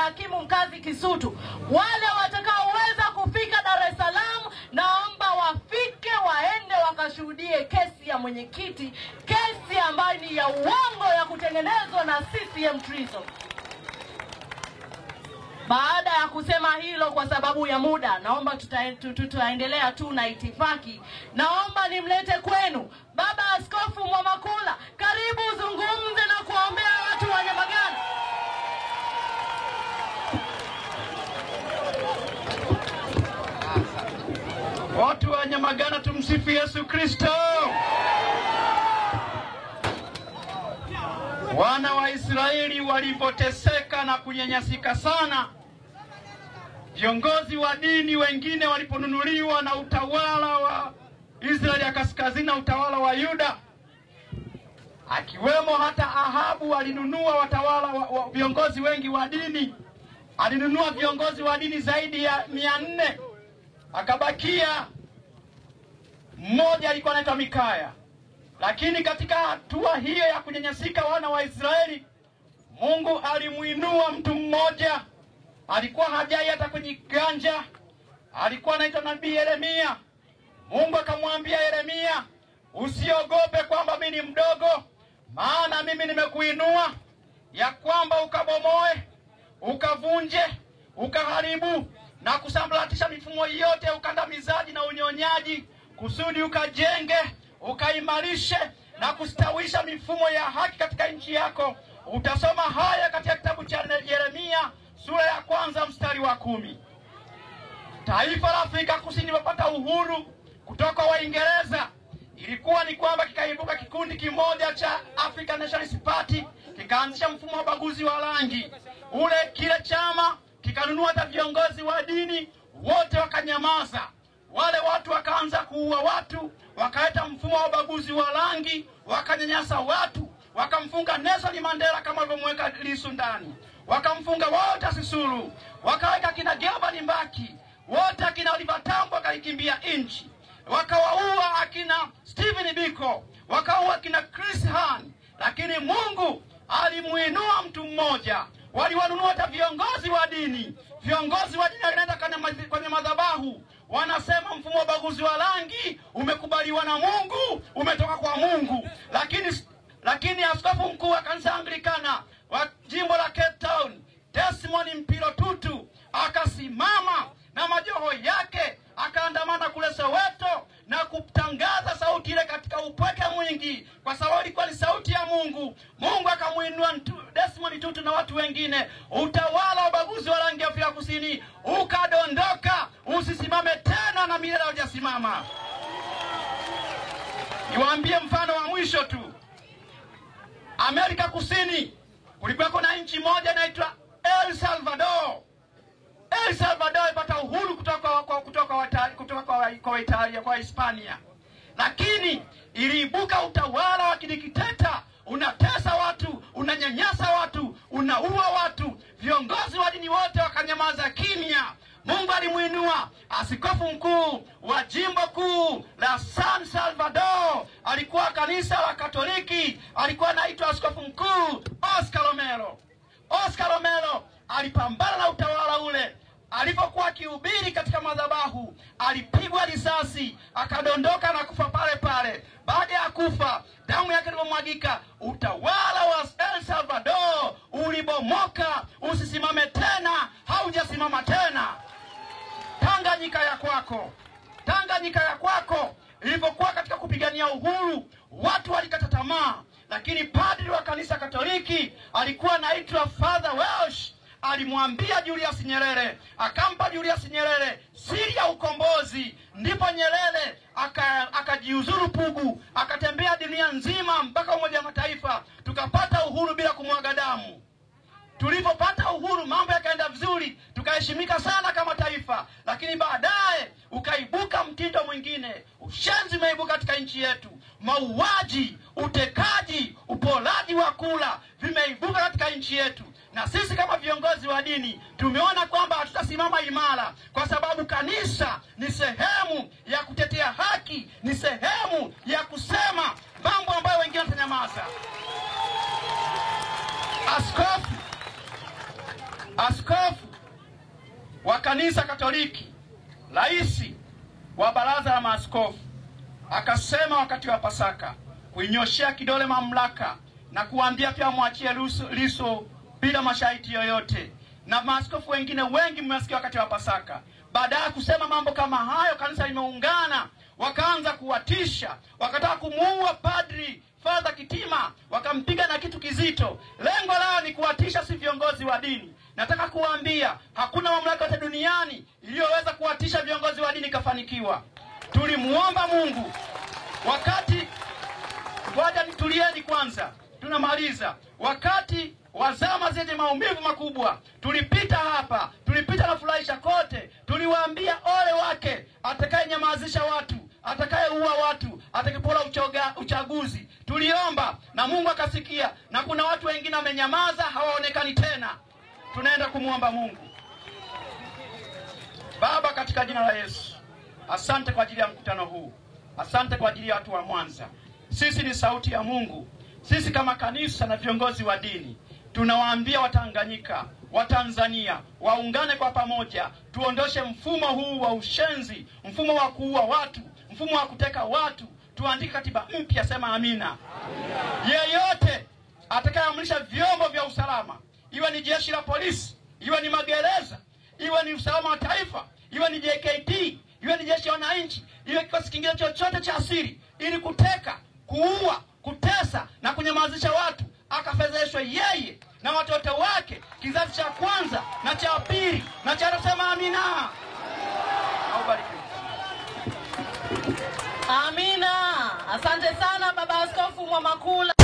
hakimu mkazi Kisutu. Wale watakaoweza kufika Dar es Salaam, naomba wafike, waende wakashuhudie kesi ya mwenyekiti, kesi ambayo ni ya uongo ya kutengenezwa na CCM Treason. Baada ya kusema hilo, kwa sababu ya muda, naomba tutaendelea tu na itifaki. Naomba nimlete kwenu Baba Askofu Mwamakula. Karibu uzungumze na kuombea watu wa Nyamagana. Watu wa Nyamagana, tumsifu Yesu Kristo. Wana wa Israeli walipoteseka na kunyanyasika sana, viongozi wa dini wengine waliponunuliwa na utawala wa Israeli ya kaskazini na utawala wa Yuda, akiwemo hata Ahabu alinunua watawala viongozi wengi wa dini. Alinunua viongozi wa dini zaidi ya 400. Akabakia mmoja alikuwa anaitwa Mikaya. Lakini katika hatua hiyo ya kunyanyasika wana wa Israeli, Mungu alimuinua mtu mmoja. Alikuwa hajai hata kwenye ganja. Alikuwa anaitwa nabii Yeremia. Mungu akamwambia Yeremia, usiogope kwamba mimi ni mdogo, maana mimi nimekuinua, ya kwamba ukabomoe, ukavunje, ukaharibu na kusambaratisha mifumo yote ya ukandamizaji na unyonyaji, kusudi ukajenge, ukaimarishe na kustawisha mifumo ya haki katika nchi yako. Utasoma haya katika kitabu cha Yeremia sura ya 1 mstari wa 10. Taifa la Afrika Kusini lilipata uhuru kutoka Waingereza. Ilikuwa ni kwamba kikaibuka kikundi kimoja cha African Nationalist Party, kikaanzisha mfumo wa ubaguzi wa rangi. Kile chama kikanunua hata viongozi wa dini, wote wakanyamaza. Wale watu wakaanza kuua watu, wakaeta mfumo wa ubaguzi wa rangi, wakanyanyasa watu, wakamfunga Nelson Mandela kama walivyomweka Lissu ndani, wakamfunga Walter Sisulu, wakaweka kina Gilbert Mbaki, wote akina Oliver Tambo akaikimbia nchi, wakawaua akina Stephen Biko, wakaua akina Chris Hani. Lakini Mungu alimuinua mtu mmoja. Waliwanunua hata viongozi wa dini. Viongozi wa dini wanaenda kwenye madhabahu, wanasema mfumo wa ubaguzi wa rangi umekubaliwa na Mungu, umetoka kwa Mungu. Lakini askofu mkuu wa kanisa Anglikana wa jimbo la Cape Town, Desmond Mpilo Tutu, akasimama na majoho yake, akaandamana kule Soweto na kutangaza sauti ile katika upweke mwingi, kwa sababu ilikuwa ni sauti ya Mungu. Mungu akamuinua Desmond Tutu na watu wengine. Utawala wa ubaguzi wa rangi Afrika Kusini ukadondoka, usisimame tena na milele hujasimama. Niwaambie mfano wa mwisho tu. Amerika Kusini kulikuwa kuna nchi moja inaitwa El Salvador. El Salvador ilipata uhuru kutoka Italia, kwa Hispania. Lakini iliibuka utawala wa kidikteta, unatesa watu, unanyanyasa watu, unaua watu. Viongozi wa dini wote wakanyamaza kimya. Mungu alimuinua askofu mkuu wa jimbo kuu la San Salvador. Alikuwa kanisa la Katoliki, alikuwa anaitwa askofu mkuu Oscar Romero. Oscar Romero alipambana na utawala ule. Alipokuwa akihubiri katika madhabahu, alipigwa risasi, akadondoka na kufa pale pale. Baada ya kufa, damu yake ilipomwagika, utawala wa El Salvador ulibomoka, usisimame tena, haujasimama tena. Tanganyika ya kwako ilipokuwa katika kupigania uhuru, watu walikata tamaa. Lakini padri wa kanisa Katoliki alikuwa anaitwa Father Welsh, alimwambia Julius Nyerere, akampa Julius Nyerere siri ya ukombozi. Ndipo Nyerere akajiuzuru Pugu, akatembea dunia nzima mpaka Umoja wa Mataifa, tukapata uhuru bila kumwaga damu. Tulipopata uhuru mambo yakaenda vizuri, tukaheshimika sana kama taifa. Lakini baadaye ukaibuka mtindo mwingine. Ushenzi umeibuka katika nchi yetu. Mauaji, utekaji, upolaji wa kula vimeibuka katika nchi yetu. Na sisi kama viongozi wa dini tumeona kwamba hatutasimama imara, kwa sababu kanisa ni sehemu ya kutetea haki, ni sehemu ya kusema mambo ambayo wengine watanyamaza. askofu wa kanisa Katoliki, rais wa baraza la maaskofu, akasema wakati wa Pasaka kuinyoshea kidole mamlaka na kuambia pia mwachie Lissu bila masharti yoyote. Na maaskofu wengine wengi mmesikia wakati wa Pasaka. Baada ya kusema mambo kama hayo, kanisa limeungana, wakaanza kuwatisha, wakataka kumuua Padri Father Kitima, wakampiga na kitu kizito. Lengo lao ni kuwatisha, si viongozi wa dini. Nataka kuambia hakuna mamlaka yote duniani iliyoweza kuwatisha viongozi wa dini kafanikiwa. Tulimuomba Mungu wakati, ngoja nitulieni kwanza, tunamaliza. Wakati wa zama zenye maumivu makubwa, tulipita hapa, tulipita na furahisha kote, tuliwaambia ole wake atakayenyamazisha watu, atakayeua watu, atakayepola uchaguzi. Tuliomba na Mungu akasikia, na kuna watu wengine wamenyamaza, hawaonekani tena. Tunaenda kumuomba Mungu. Baba, katika jina la Yesu, asante kwa ajili ya mkutano huu. Asante kwa ajili ya watu wa Mwanza. Sisi ni sauti ya Mungu. Sisi kama kanisa na viongozi wa dini tunawaambia Watanganyika, Watanzania waungane kwa pamoja, tuondoshe mfumo huu wa ushenzi, mfumo wa kuua watu, mfumo wa kuteka watu. Tuandike katiba mpya, sema amina. Yeyote atakayeamrisha vyombo vya usalama, iwe ni jeshi la polisi, iwe ni magereza, iwe ni usalama wa taifa, iwe ni JKT, iwe ni jeshi la wananchi, iwe kikosi kingine chochote cha asili, ili kuteka, kuua, kutesa na kunyamazisha watu, akafedheshwe yeye na watoto wake, kizazi cha kwanza na cha pili na cha tatu. Sema amina. Amina. Asante sana Baba Askofu Mwamakula.